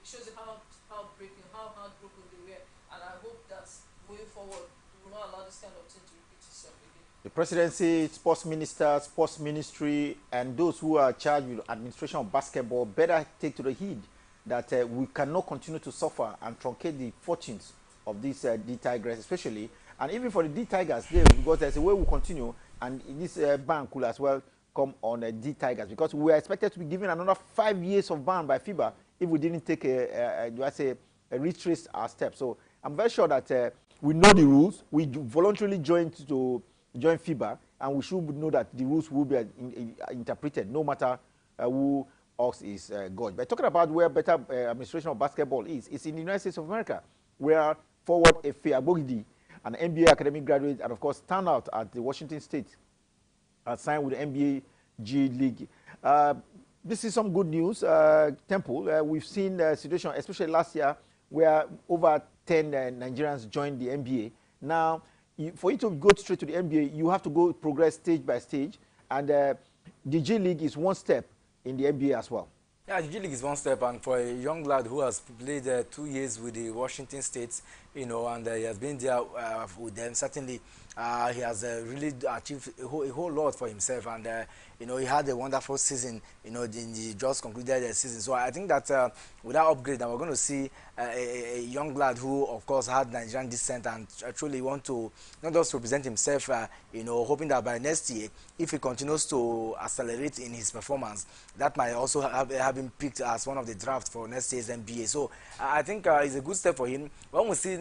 shows you how heartbroken they were. And I hope that moving forward, we will not allow this kind of thing to repeat itself again. The presidency, sports minister, sports ministry, and those who are charged with administration of basketball better take to the heed that we cannot continue to suffer and truncate the fortunes of these D Tigers, especially, and even for the D Tigers, because there's a way we continue, and this ban could as well come on D Tigers, because we are expected to be given another 5 years of ban by FIBA if we didn't take a retrace our steps. So I'm very sure that we know the rules. We voluntarily joined to join FIBA, and we should know that the rules will be interpreted no matter who Ox is God. But talking about where better administration of basketball is, it's in the United States of America, where forward Efe Agbogidi, an NBA academic graduate, and of course standout at the Washington State, signed with the NBA G League. This is some good news, Temple. We've seen the situation, especially last year, where over 10 Nigerians joined the NBA. Now, for you to go straight to the NBA, you have to go progress stage by stage, and the G League is one step in the NBA as well. Yeah, the G League is one step, and for a young lad who has played 2 years with the Washington State, you know, and he has been there with them, certainly he has really achieved a whole lot for himself, and you know, he had a wonderful season, you know, in the just concluded season. So I think that with that upgrade, that we're going to see a young lad who, of course, had Nigerian descent and truly want to not just represent himself, you know, hoping that by next year, if he continues to accelerate in his performance, that might also have been picked as one of the drafts for next year's NBA. So I think it's a good step for him. When we see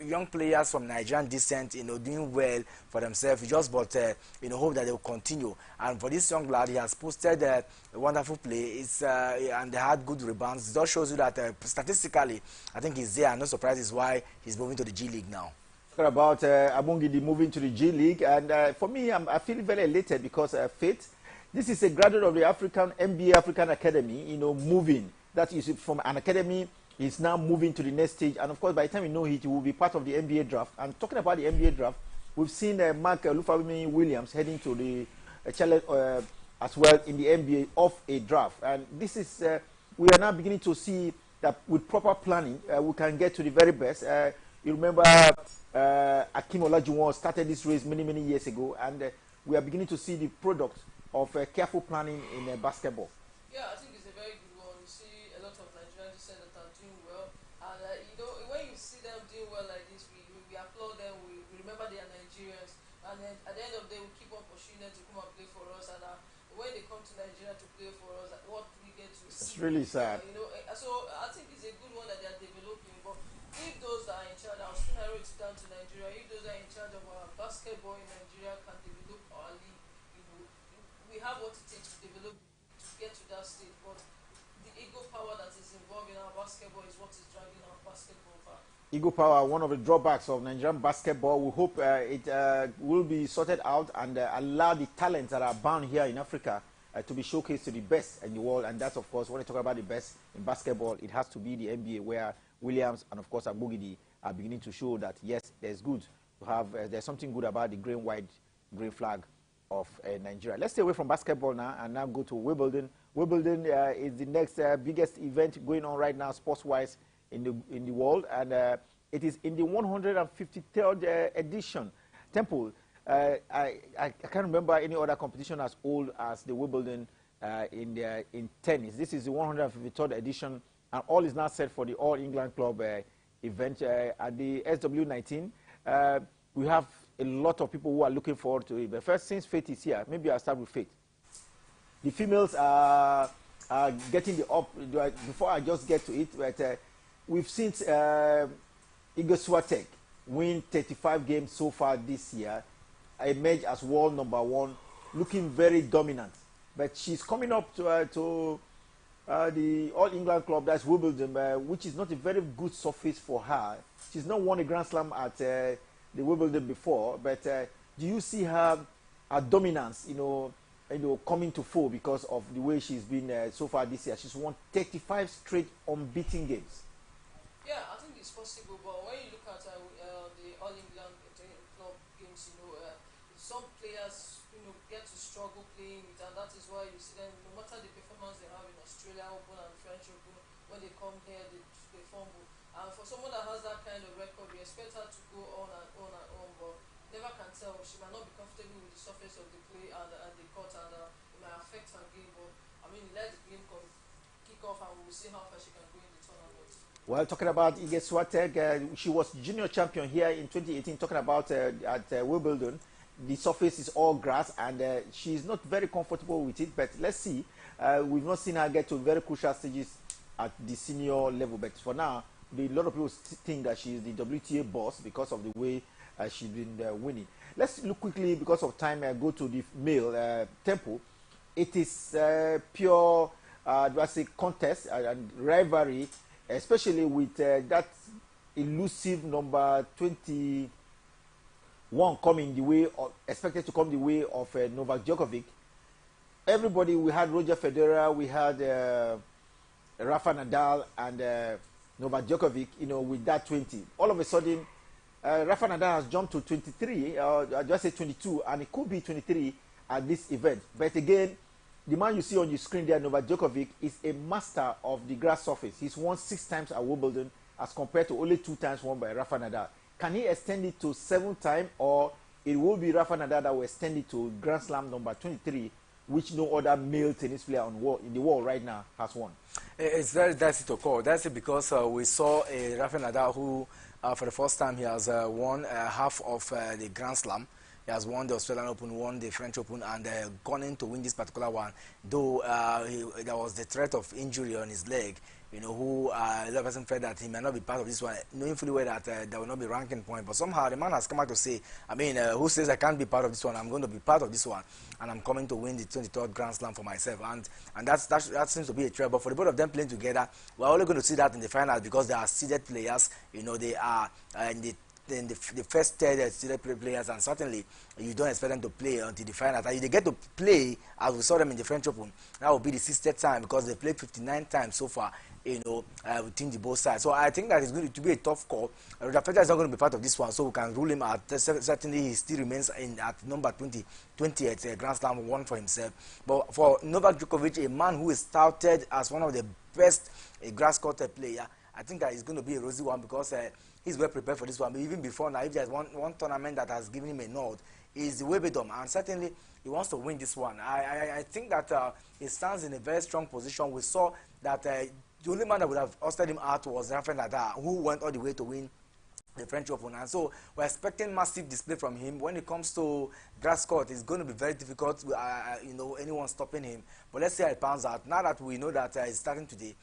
young players from Nigerian descent, you know, doing well for themselves, we just but you know, hope that they will continue. And for this young lad, he has posted a wonderful play. And they had good rebounds. It just shows you that statistically, I think he's there. And no surprises why he's moving to the G League now. Talking about Abungidi moving to the G League, and for me, I feel very elated because Faith, this is a graduate of the NBA African Academy, you know, moving. That is from an academy. He's now moving to the next stage, and of course, by the time you know it, he will be part of the NBA draft. And talking about the NBA draft, we've seen Mark Lufabimi Williams heading to the challenge as well in the NBA of a draft. And this is, we are now beginning to see that with proper planning, we can get to the very best. You remember Akim Olajuwon started this race many years ago, and we are beginning to see the product of careful planning in basketball. Yeah, I think it's a very good one. You see a lot of Nigerians that are doing well, and you know, when you see them doing well like this, we applaud them. We remember they are Nigerians, and then at the end of the day, we keep on pursuing them to come and play for us. And when they come to Nigeria to play for us, what we get to see, it's really sad. You know, so I think it's a good one that they are developing. But if those that are in charge, I'll still narrow it down to Nigeria. If those that are in charge of our basketball in Nigeria can develop our league, you know, we have what it takes to develop to get to that stage. But the ego power that is involved in our basketball is what is dragging our basketball back. Ego power, one of the drawbacks of Nigerian basketball. We hope it will be sorted out and allow the talents that are bound here in Africa to be showcased to the best in the world. And that's, of course, when you talk about the best in basketball, it has to be the NBA, where Williams and, of course, Agbogidi are beginning to show that, yes, there's good to have, there's something good about the green flag of Nigeria. Let's stay away from basketball now and now go to Wimbledon. Wimbledon is the next biggest event going on right now, sports-wise, in the world, and it is in the 153rd edition. Temple, I can't remember any other competition as old as the Wimbledon in tennis. This is the 153rd edition, and all is now set for the All England Club event at the SW19. We have a lot of people who are looking forward to it. But first, since Faith is here, maybe I'll start with Faith. The females are getting the up. Before I just get to it, but we've seen Iga Swiatek win 35 games so far this year, emerge as world #1, looking very dominant. But she's coming up to the All England Club, that's Wimbledon, which is not a very good surface for her. She's not won a Grand Slam at the Wimbledon before, but do you see her dominance, coming to full because of the way she's been so far this year? She's won 35 straight unbeaten games. Yeah, I think it's possible, but when you look at the All England Club games, some players, get to struggle playing it, and that is why you see them, no matter the performance they have in Australia Open and French Open, when they come here, they fumble. And for someone that has that kind of record, we expect her to go on and on and on, but never can tell. She might not be comfortable with the surface of the play and the court, and it might affect her game. But I mean, let the game kick off, and we'll see how far she can go in the tournament. Well, talking about Ige Swiatek, she was junior champion here in 2018. Talking about at Wimbledon, the surface is all grass, and she's not very comfortable with it. But let's see. We've not seen her get to very crucial stages at the senior level. But for now, a lot of people think that she's the WTA boss because of the way she's been winning. Let's look quickly, because of time, go to the male tempo. It is pure, do I say, contest and rivalry, especially with that elusive number 21 coming the way, expected to come the way of Novak Djokovic. Everybody, we had Roger Federer, we had Rafa Nadal, and Novak Djokovic, with that 20. All of a sudden, Rafa Nadal has jumped to 23, I just say 22, and it could be 23 at this event. But again, the man you see on your screen there, Novak Djokovic, is a master of the grass surface. He's won 6 times at Wimbledon as compared to only 2 times won by Rafa Nadal. Can he extend it to 7 times, or it will be Rafa Nadal that will extend it to Grand Slam number 23, which no other male tennis player in the world right now has won? It's very dicey to call. That's because we saw Rafa Nadal who, for the first time, he has won half of the Grand Slam. He has won the Australian Open, won the French Open, and gone in to win this particular one. Though there was the threat of injury on his leg, who the person felt that he may not be part of this one, knowing fully well that there will not be ranking point. But somehow the man has come out to say, who says I can't be part of this one? I'm going to be part of this one, and I'm coming to win the 23rd Grand Slam for myself. And that seems to be a trouble for the both of them playing together. We're only going to see that in the final because they are seeded players. They are in the first third seeded players, and certainly you don't expect them to play until the final. And if they get to play, as we saw them in the French Open, that will be the 60th time because they played 59 times so far, within the both sides. So I think that is going to be a tough call. Roger Federer is not going to be part of this one, so we can rule him out. Certainly, he still remains at number 20th Grand Slam one for himself. But for Novak Djokovic, a man who is touted as one of the best grass court player, I think that is going to be a rosy one because he's well prepared for this one. But even before now, if there's one tournament that has given him a nod, is the Wimbledon, and certainly he wants to win this one. I think that he stands in a very strong position. We saw that the only man that would have ousted him out was Rafael Nadal, who went all the way to win the French Open. And so we're expecting massive display from him. When it comes to grass court, it's going to be very difficult, anyone stopping him. But let's see how it pans out. Now that we know that it's starting today,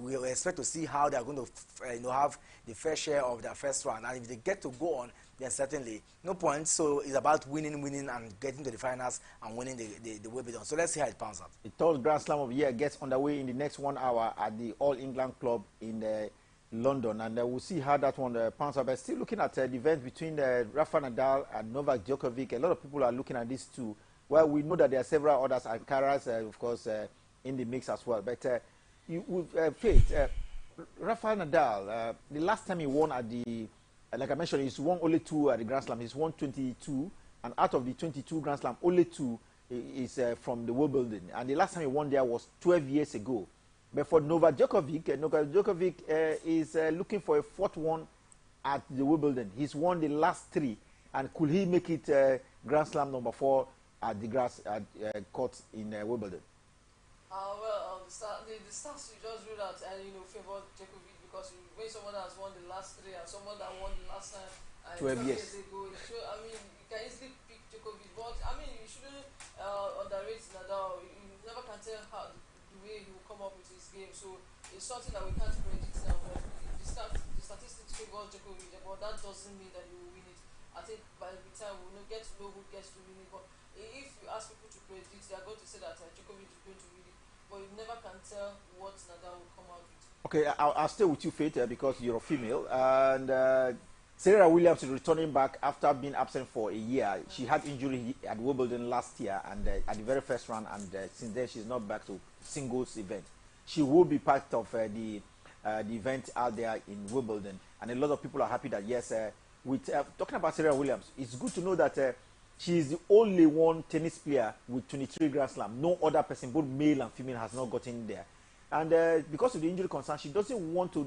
we expect to see how they're going to have the fair share of their first round. And if they get to go on, then certainly no points. So it's about winning, and getting to the finals and winning the Wimbledon. So let's see how it pans out. The third Grand Slam of the year gets underway in the next 1 hour at the All England Club in London, and we'll see how that one pans out. But still looking at the event between Rafa Nadal and Novak Djokovic, a lot of people are looking at this too. Well, we know that there are several others, Alcaraz, of course, in the mix as well. But Faith, Rafa Nadal, the last time he won at the, like I mentioned, he's won only 2 at the Grand Slam. He's won 22, and out of the 22 Grand Slam, only 2 is from the Wimbledon. And the last time he won there was 12 years ago. But for Novak Djokovic, is looking for a 4th one at the Wimbledon. He's won the last 3, and could he make it Grand Slam number 4 at the grass court in Wimbledon? The stats you just ruled out, favor Djokovic because when someone has won the last 3 and someone that won the last time 12 years ago, you can easily pick Djokovic, but you shouldn't underrate Nadal. You never can tell how the way he will come up with his game, so it's something that we can't predict now. But the statistics favor Djokovic, but that doesn't mean that he will win it. I think by the time we will get to know who gets to win it, but if you ask people to predict, they are going to say that Djokovic is going to win it, but you never can tell what Nadal will come out with. Okay, I'll stay with you, Faith, because you're a female, and Serena Williams is returning back after being absent for a year. She had injury at Wimbledon last year, and at the very first round, and since then she's not back to singles event. She will be part of the event out there in Wimbledon, and a lot of people are happy that yes, with talking about Serena Williams, it's good to know that She is the only one tennis player with 23 Grand Slam. No other person, both male and female, has not gotten there. And because of the injury concern, she doesn't want to,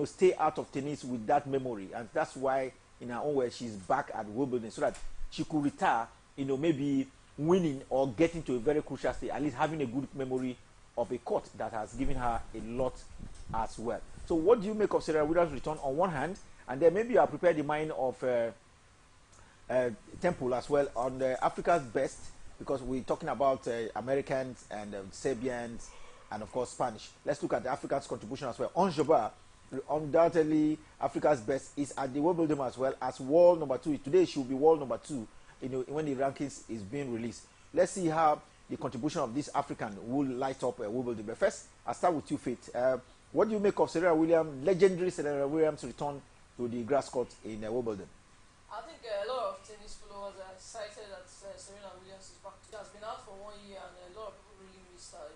stay out of tennis with that memory, and that's why, in her own way, she's back at Wimbledon so that she could retire, maybe winning or getting to a very crucial stage, at least having a good memory of a court that has given her a lot as well. So, what do you make of Serena Williams' return on one hand, and then maybe you are prepared the mind of Temple as well on Africa's best, because we're talking about Americans and Serbians and of course Spanish. Let's look at the Africans' contribution as well. Onjaba, undoubtedly Africa's best, is at the Wimbledon as well as world number 2. Today she will be world number 2, when the rankings is being released. Let's see how the contribution of this African will light up Wimbledon. But first, I'll start with you, Faith. What do you make of Serena Williams, legendary Serena Williams' return to the grass court in Wimbledon? I think a lot of tennis followers are excited that Serena Williams is back. She has been out for 1 year, and a lot of people really miss her.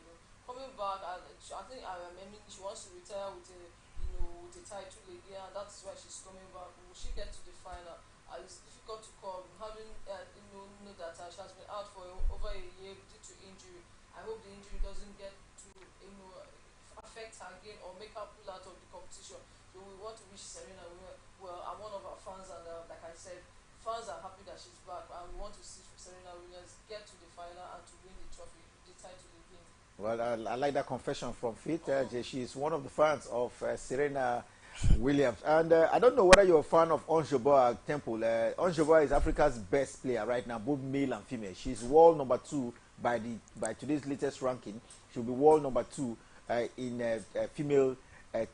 Coming back, I mean, she wants to retire with a title again, and that's why she's coming back. Will she get to the final? It's difficult to call. Having know that she has been out for over a year due to injury. I hope the injury doesn't get to affect her again or make her pull out of the competition. So we want to wish Serena well. I'm one of our fans, and like I said, fans are happy that she's back, and we want to see Serena Williams get to the final and to win the trophy, the title again. Well, I like that confession from Faith. She's one of the fans of Serena Williams. And I don't know whether you're a fan of Onjaba Temple. Onjaba is Africa's best player right now, both male and female. She's world number 2 by today's latest ranking. She'll be world number 2 in female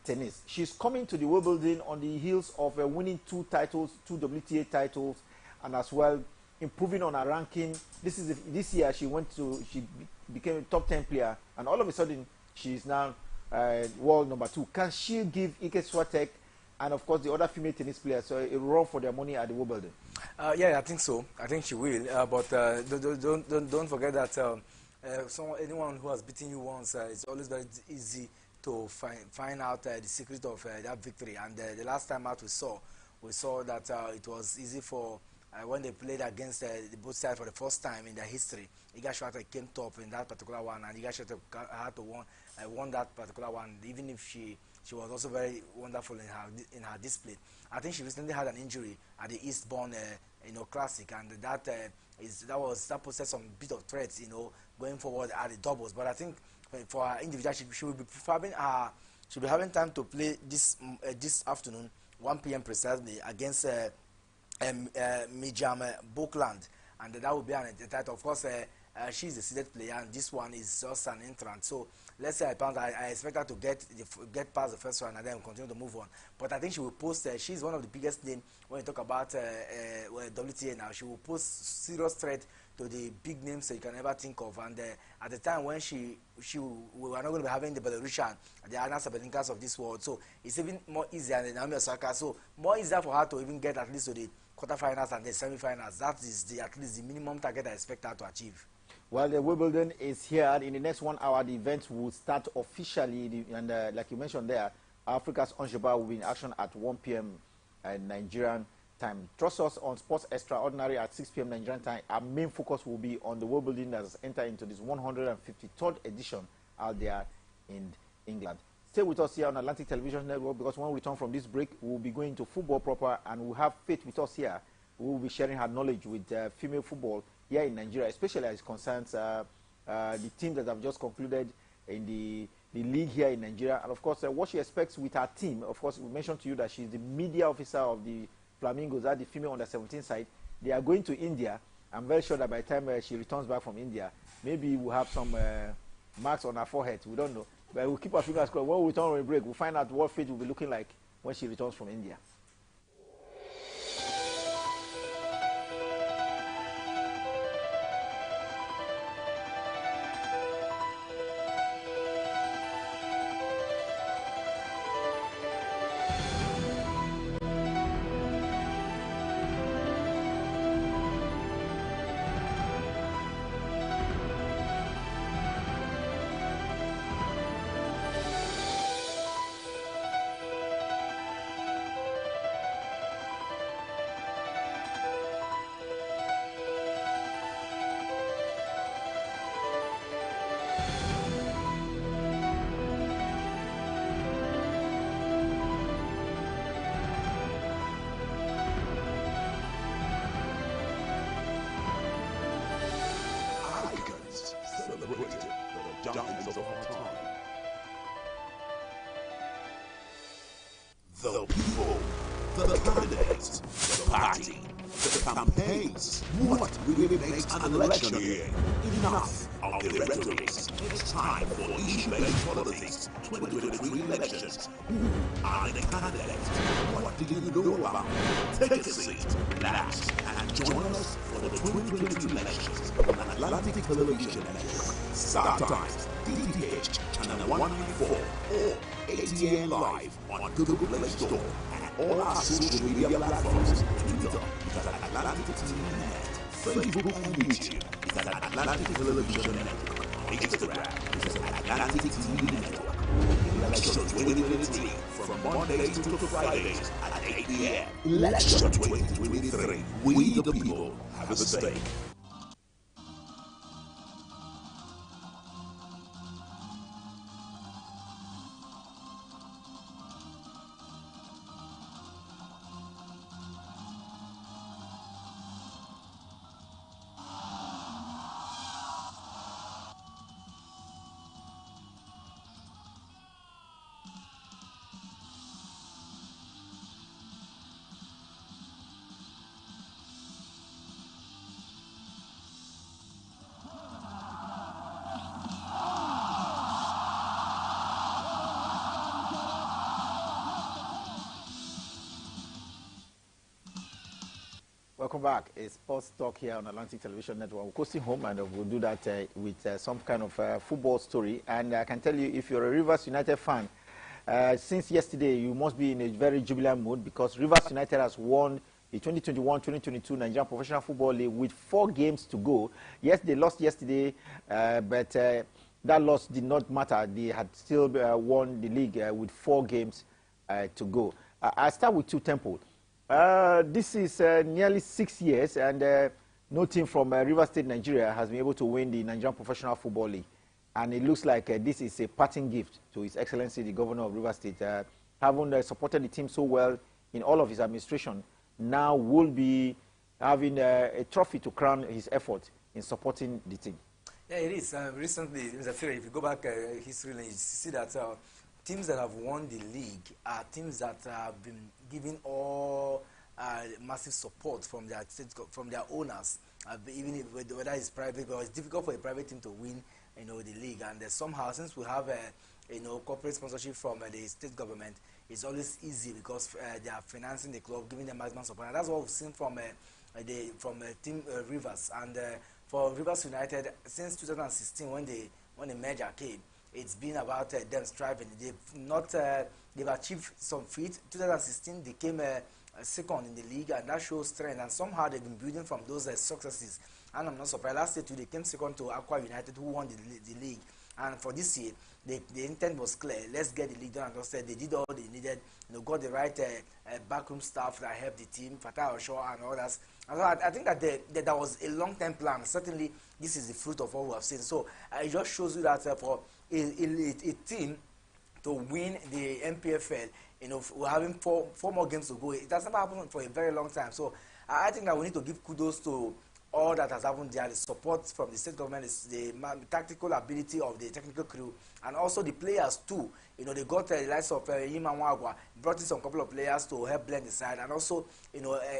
tennis. She's coming to the Wimbledon on the heels of winning 2 titles, 2 WTA titles, and as well improving on her ranking. This year she became a top 10 player, and all of a sudden she's now world number 2. Can she give Ike Swiatek and of course the other female tennis players a run for their money at the Wimbledon? Yeah, I think so. I think she will. But don't forget that anyone who has beaten you once, it's always very easy to find out the secret of that victory. And the last time out we saw that it was easy for when they played against the both sides for the first time in their history. Iga Swiatek came top in that particular one, and Iga Swiatek had to won that particular one, even if she was also very wonderful in her display. I think she recently had an injury at the Eastbourne Classic, and that posed some bit of threats going forward at the doubles. But I think for her individual, she will be having time to play this afternoon, 1 p.m. precisely, against Mijam Bookland, and that will be an title. Of course, she's a seeded player, and this one is just an entrant. So let's say I expect her to get past the first one and then continue to move on. But I think she will post. She's one of the biggest names when you talk about WTA now. She will pose serious threat to the big names that you can ever think of. And at the time when we were not going to be having the Belarusian, the Anna Sabalenkas of this world, so it's even more easier than Naomi Osaka. So more easier for her to even get at least to the quarterfinals and the semi-finals. That is at least the minimum target I expect her to achieve. Well, the Wimbledon is here. In the next 1 hour, the event will start officially. And like you mentioned there, Africa's Onjaba will be in action at 1 p.m. Nigerian time. Trust us on Sports Extraordinary at 6 p.m. Nigerian time. Our main focus will be on the Wimbledon that has entered into this 153rd edition out there in England. Stay with us here on Atlantic Television Network, because when we return from this break, we'll be going to football proper, and we'll have Faith with us here. We will be sharing her knowledge with female football here in Nigeria, especially as it concerns the team that have just concluded in the league here in Nigeria, and of course what she expects with her team. Of course, we mentioned to you that she's the media officer of the Flamingos at the female under-17 side. They are going to India. I'm very sure that by the time she returns back from India, maybe we'll have some marks on her forehead. We don't know, but we'll keep our fingers crossed. When we return on a break, we'll find out what Faith will be looking like when she returns from India. celebrating the giants of our time. The people, the candidates, the party, the campaigns. What really makes an election year? Enough of the rhetoric. It's time for issue-based politics. 2023 elections. Who are the candidates? What do you know about? Take a seat, relax, and join us for the 2022 elections on Atlantic Television Network, StarTimes, DTH, Channel 194, or ATN Live on Google Play Store and all our social media platforms. Twitter is at Atlantic TV Net. Facebook and YouTube is at Atlantic Television Network. Instagram is at Atlantic TV Network. Election 2023 from Mondays to Fridays at 8 p.m. Election 2023. We the people have a stake. Welcome back. It's Sports Talk here on Atlantic Television Network. We're coasting home, and we'll do that with some kind of football story. And I can tell you, if you're a Rivers United fan, since yesterday, you must be in a very jubilant mood because Rivers United has won the 2021-2022 Nigerian Professional Football League with 4 games to go. Yes, they lost yesterday, but that loss did not matter. They had still won the league with 4 games to go. I'll start with 2 Temple. This is nearly 6 years, and no team from Rivers State, Nigeria, has been able to win the Nigerian Professional Football League. And it looks like this is a parting gift to His Excellency, the Governor of Rivers State. Having supported the team so well in all of his administration, now will be having a trophy to crown his effort in supporting the team. Yeah, it is. Recently, Mr. Fury, if you go back history, you see that teams that have won the league are teams that have been given all massive support from their owners, even if, whether it's private, but it's difficult for a private team to win, the league. And somehow, since we have corporate sponsorship from the state government, it's always easy because they are financing the club, giving them maximum support. And that's what we've seen from Team Rivers. And for Rivers United, since 2016, when the merger came, it's been about them striving. They've achieved some feat. 2016, they came second in the league, and that shows strength. And somehow they've been building from those successes. And I'm not surprised. Last year too, they came second to Aqua United, who won the league. And for this year, the intent was clear. Let's get the league done. And also, they did all they needed. Got the right backroom staff that helped the team, Fatah Oshaw and others. And so I think that that was a long-term plan. Certainly, this is the fruit of what we have seen. So it just shows you that for a team to win the MPFL, we're having four more games to go. It has never happened for a very long time. So I think that we need to give kudos to all that has happened there, the support from the state government, the tactical ability of the technical crew, and also the players too. They got the likes of Yima Wagwa, brought in some couple of players to help blend the side, and also,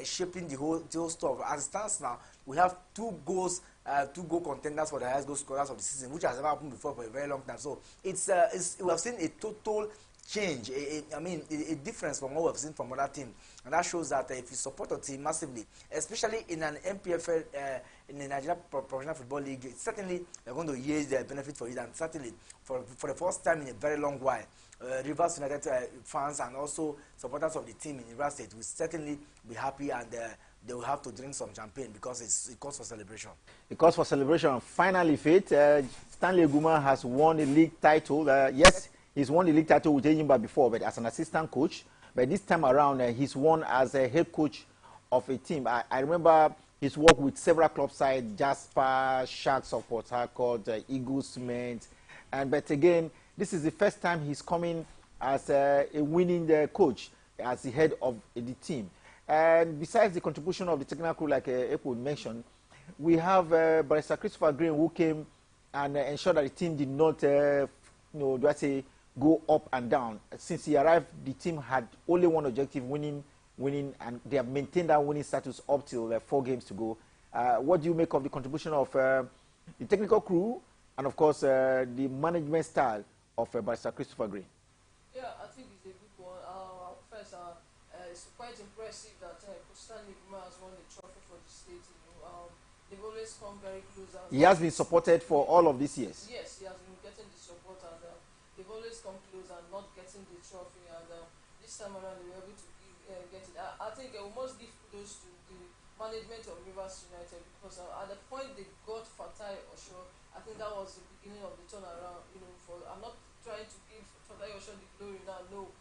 shaping the whole stuff. As it stands now, we have 2 goal contenders for the highest goal scorers of the season, which has never happened before for a very long time. So we have seen a total change, a difference from what we've seen from other teams. And that shows that if you support a team massively, especially in an MPFL, in the Nigeria Professional Football League, certainly they're going to yield the benefit for it. And certainly, for the first time in a very long while, Rivers United fans and also supporters of the team in Rivers State will certainly be happy, and they will have to drink some champagne because it calls for celebration. It calls for celebration. Finally, Faith, Stanley Guma has won the league title. Yes, he's won the league title with Ejimba before, but as an assistant coach. But this time around, he's won as a head coach of a team. I remember his work with several club sides, Jasper, Sharks of Port Harcourt, Eagles, Cement. But again, this is the first time he's coming as a winning coach, as the head of the team. And besides the contribution of the technical crew, like Epo mentioned, we have Barrister Christopher Green, who came and ensure that the team did not, do I say, go up and down. Since he arrived, the team had only one objective: winning, and they have maintained that winning status up till 4 games to go. What do you make of the contribution of the technical crew and, of course, the management style of Barrister Christopher Green? Yeah, I think it's a good one. First, it's quite impressive that Stanley Guma has won the trophy for the state. They've always come very close. He has been supported for all of these years. Yes, he has been getting the support, and they've always come close and not getting the trophy. And this time around, they were able to get it. I think we must give kudos to the management of Rivers United, because at the point they got Fatai Osho, I think that was the beginning of the turnaround. I'm not trying to give Fatai Osho the glory now. No,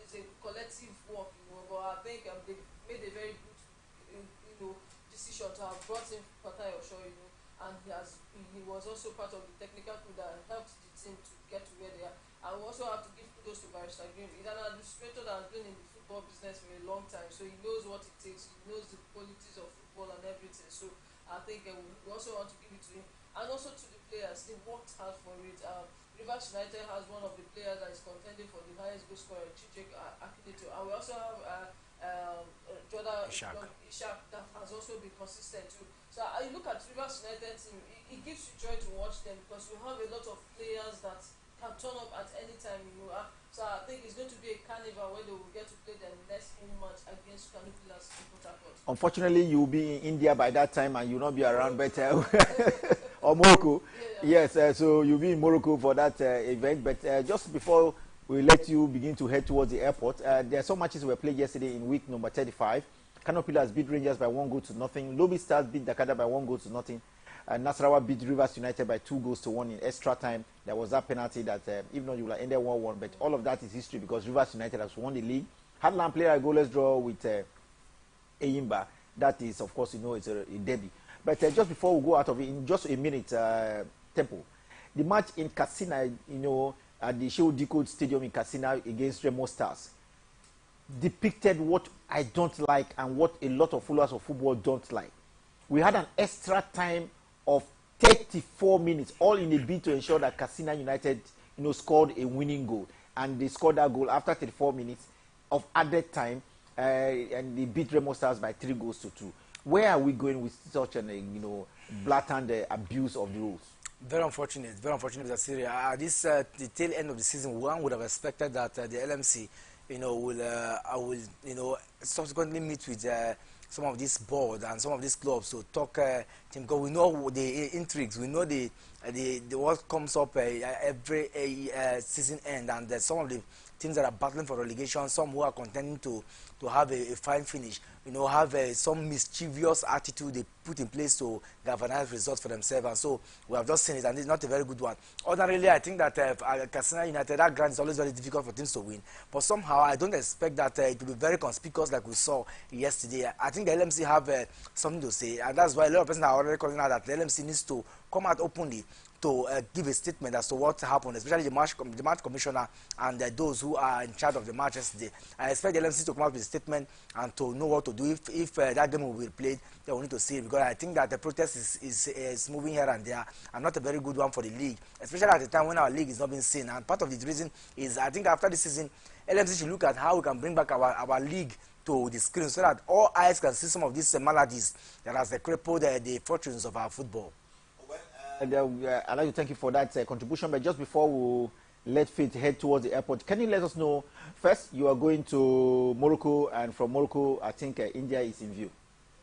it's a collective work. But I think they made a very good, decision to have brought in Fatai Osho. And he was also part of the technical crew that helped the team to get to where they are. I also have to give kudos to Barrister Green. He's an administrator that has been in the football business for a long time, so he knows what it takes. He knows the qualities of football and everything. So I think we also want to give it to him, and also to the players. They worked hard for it. Rivers United has one of the players that is contending for the highest goal scorer, Chijek Akineto, and we also have Jordan Ishak that has also been consistent too. So I look at Rivers United team, it gives you joy to watch them, because we have a lot of players that can turn up at any time. So I think it's going to be a carnival where they will get to play their next home match against Canupilas in Port Harcourt. Unfortunately, you will be in India by that time and you will not be around, but or Morocco. Yeah. Yes, so you'll be in Morocco for that event. But just before we let you begin to head towards the airport, there are some matches were played yesterday in week number 35. Canupilas beat Rangers by 1-0. Lobby Stars beat Dakada by 1-0. Nasarawa beat Rivers United by 2-1 in extra time. There was that penalty that, if not, you will have ended 1-1. But all of that is history, because Rivers United has won the league. Hadland played a goalless draw with Eyimba. That is, of course, it's a derby. But just before we go out of it, in just a minute, Tempo, the match in Katsina, at the Shehu Decode Stadium in Katsina against Remo Stars, depicted what I don't like and what a lot of followers of football don't like. We had an extra time of 34 minutes, all in a bid to ensure that Katsina United, scored a winning goal, and they scored that goal after 34 minutes of added time, and they beat Remo Stars by 3-2. Where are we going with such an, blatant abuse of the rules? Very unfortunate, Mr. Siri. This the tail end of the season, one would have expected that the LMC, will subsequently meet with some of this board and some of these clubs to talk, because we know the intrigues, we know the what comes up every season end, and some of the teams that are battling for relegation, some who are contending to have a fine finish, have some mischievous attitude they put in place to galvanize results for themselves. And so we have just seen it, and it's not a very good one. Ordinarily, I think that Katsina United, that ground is always very difficult for teams to win. But somehow, I don't expect that it will be very conspicuous like we saw yesterday. I think the LMC have something to say, and that's why a lot of persons are already calling out that the LMC needs to come out openly to give a statement as to what happened, especially the match commissioner and those who are in charge of the match yesterday. I expect the LMC to come out with a statement and to know what to do. If that game will be played, they will need to see it, because I think that the protest is moving here and there, and not a very good one for the league, especially at the time when our league is not being seen. And part of the reason is, I think after this season, LMC should look at how we can bring back our league to the screen, so that all eyes can see some of these maladies that has crippled the fortunes of our football. I'd like to thank you for that contribution. But just before we let Faith head towards the airport, can you let us know, first, you are going to Morocco, and from Morocco, I think India is in view.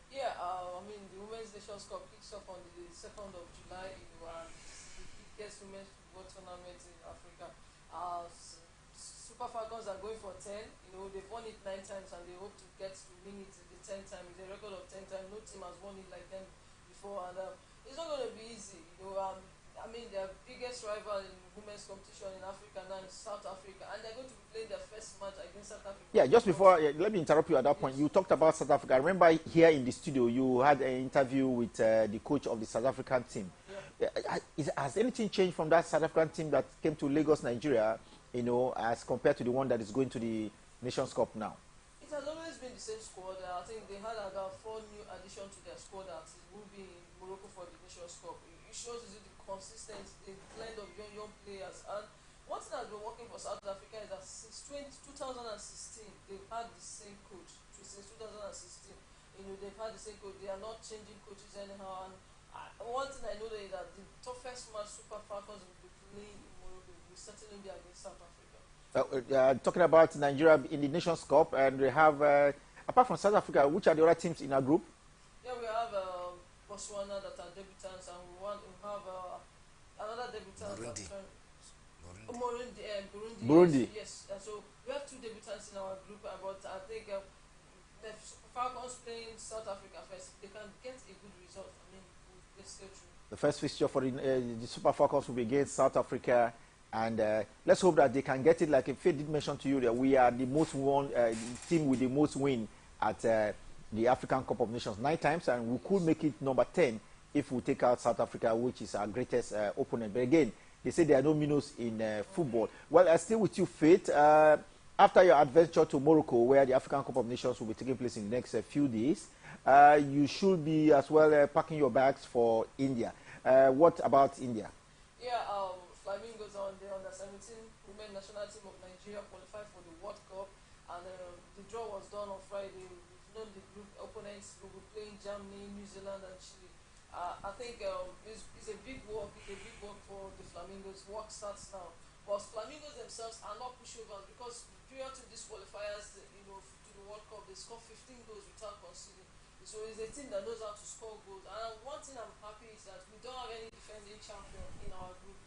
Yeah, the Women's Nations Cup kicks off on the 2nd of July in the biggest women's football tournament in Africa. Super Falcons are going for 10. They've won it 9 times, and they hope to get to win it the 10th time. It's a record of 10 times. No team has won it like them before, and it's not going to be easy. Their biggest rival in women's competition in Africa now is South Africa, and they're going to be playing their first match against South Africa. Yeah, just before, let me interrupt you at that point. You talked about South Africa. I remember here in the studio, you had an interview with the coach of the South African team. Yeah. Has anything changed from that South African team that came to Lagos, Nigeria, as compared to the one that is going to the Nations Cup now? It has always been the same squad. I think they had about 4 new additions to their squad that will be in Morocco for the Nations Cup. It shows you the consistency, the blend of young players. And one thing that's been working for South Africa is that since 2016, they've had the same coach. Since 2016, they've had the same coach. They are not changing coaches anyhow. And one thing I know is that the toughest match Super Falcons will be playing in Morocco will certainly be against South Africa. Talking about Nigeria in the Nations Cup, and we have, apart from South Africa, which are the other teams in our group? Yeah, we have Botswana that are debutants, and we have another debutant. Burundi. Burundi. Yes. So we have 2 debutants in our group, but I think the Falcons playing South Africa first, they can get a good result. I mean, let's go through. The first fixture for the Super Falcons will be against South Africa, and let's hope that they can get it. Like Faith did mention to you, that we are the most won team with the most win at the African Cup of Nations 9 times, and we could make it number 10 if we take out South Africa, which is our greatest opponent. But again, they say there are no minnows in football. Well, I stay with you, Faith. After your adventure to Morocco, where the African Cup of Nations will be taking place in the next few days, you should be as well packing your bags for India. What about India? Yeah, Flamingos on the under-17 women national team of Nigeria qualified for the World Cup, and the draw was done on Friday. We've known the group opponents. We will play in Germany, New Zealand, and Chile. I think it's a big work. It's a big work for the Flamingos. Work starts now, but Flamingos themselves are not pushovers, because prior to these qualifiers, to the World Cup, they scored 15 goals without conceding. So it's a team that knows how to score goals. And one thing I'm happy is that we don't have any defending champion in our group.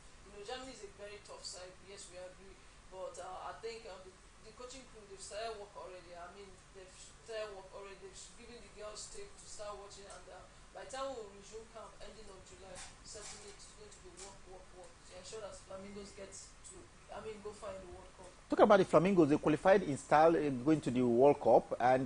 Germany is a very tough side. Yes, we agree. But I think the coaching crew, they've started work already. I mean, they've started work already. They've given the girls tape to start watching. And by the time we resume camp, ending of July, certainly it's going to be work to ensure that Flamingos go find the World Cup. Talking about the Flamingos, they qualified in style going to the World Cup, and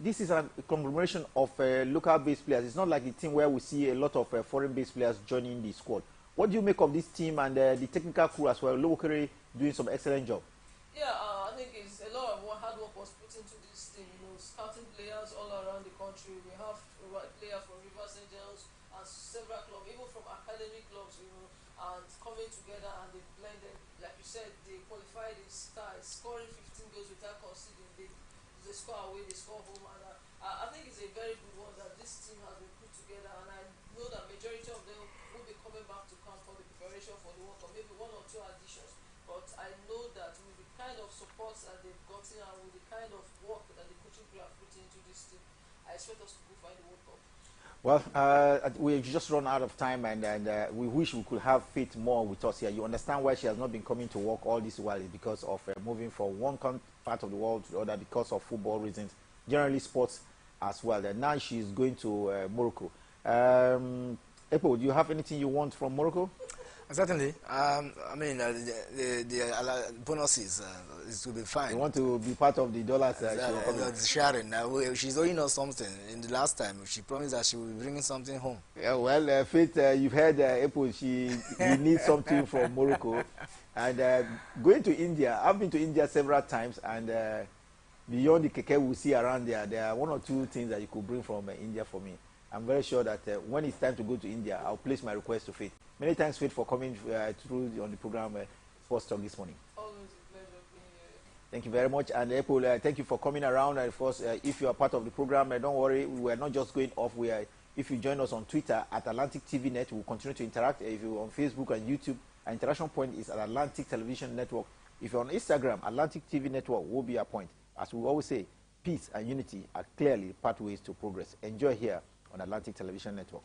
this is a conglomeration of local-based players. It's not like the team where we see a lot of foreign-based players joining the squad. What do you make of this team and the technical crew as well? Locally doing some excellent job. Yeah, I think it's a lot of hard work was put into this team. Scouting players all around the country. We have players from Rivers Angels and several clubs, even from academy clubs, and coming together, and they blended. Like you said, they qualified in style, scoring 15 goals without conceding. They score away, they score home, and I think it's a very good one that this team has been put together, and I know that majority of them will be coming back to camp for the preparation for the World Cup, maybe 1 or 2 additions. But I know that with the kind of support that they've gotten and with the kind of work that the coaching crew have put into this team, I expect us to go find the World Cup. Well, we've just run out of time, and we wish we could have Faith more with us here. You understand why she has not been coming to work all this while is because of moving from one part of the world to the other because of football reasons, generally sports as well. And now she's going to Morocco. Epo, do you have anything you want from Morocco? Certainly. I mean, the bonuses, it will be fine. You want to be part of the dollars sharing. She's owing us something. In the last time, she promised that she will be bringing something home. Yeah, well, Faith, you've heard Epo. She needs something from Morocco. And going to India, I've been to India several times, and beyond the keke we see around there are 1 or 2 things that you could bring from India for me. I'm very sure that when it's time to go to India, I'll place my request to Faith. Many thanks, Faith, for coming through on the program Sports Talk this morning. Always a pleasure being here. Thank you very much. And Apple, thank you for coming around. And of course, if you are part of the program, don't worry, we are not just going off. If you join us on Twitter at Atlantic TV Net, we'll continue to interact. If you're on Facebook and YouTube, our interaction point is at Atlantic Television Network. If you're on Instagram, Atlantic TV Network will be our point. As we always say, peace and unity are clearly pathways to progress. Enjoy here on Atlantic Television Network.